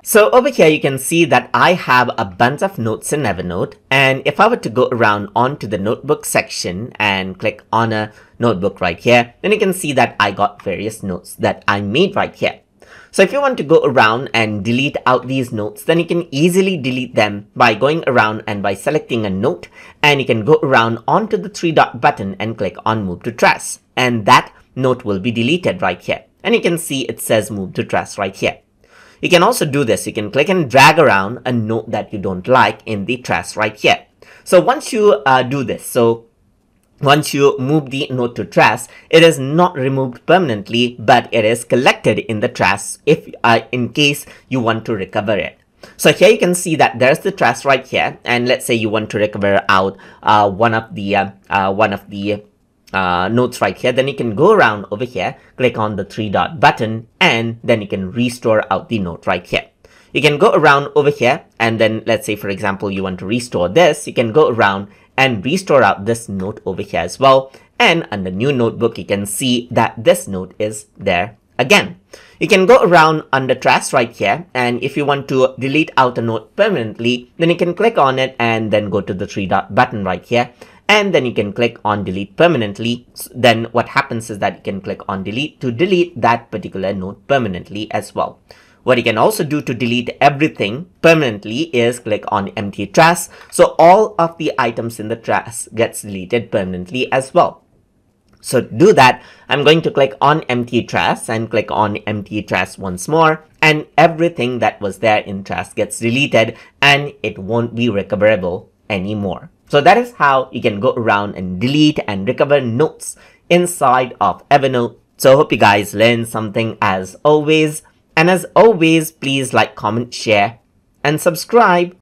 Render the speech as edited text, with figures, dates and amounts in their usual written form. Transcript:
So over here you can see that I have a bunch of notes in Evernote, and if I were to go around onto the notebook section and click on a notebook right here, then you can see that I got various notes that I made right here. So if you want to go around and delete out these notes, then you can easily delete them by going around and by selecting a note, and you can go around onto the three dot button and click on move to trash, and that note will be deleted right here. And you can see it says move to trash right here. You can also do this. You can click and drag around a note that you don't like in the trash right here. So once you do this, once you move the note to trash, it is not removed permanently, but it is collected in the trash if in case you want to recover it. So here you can see that there's the trash right here, and let's say you want to recover out one of the notes right here, then you can go around over here, click on the three dot button, and then you can restore out the note right here. You can go around over here, and then let's say for example you want to restore this, you can go around and restore out this note over here as well, and under new notebook you can see that this note is there again. You can go around under trash right here, and if you want to delete out a note permanently, then you can click on it and then go to the three dot button right here, and then you can click on delete permanently. Then what happens is that you can click on delete to delete that particular note permanently as well. What you can also do to delete everything permanently is click on empty trash. So all of the items in the trash gets deleted permanently as well. So to do that, I'm going to click on empty trash and click on empty trash once more, and everything that was there in trash gets deleted and it won't be recoverable anymore. So that is how you can go around and delete and recover notes inside of Evernote. So I hope you guys learned something as always. And as always, please like, comment, share, and subscribe.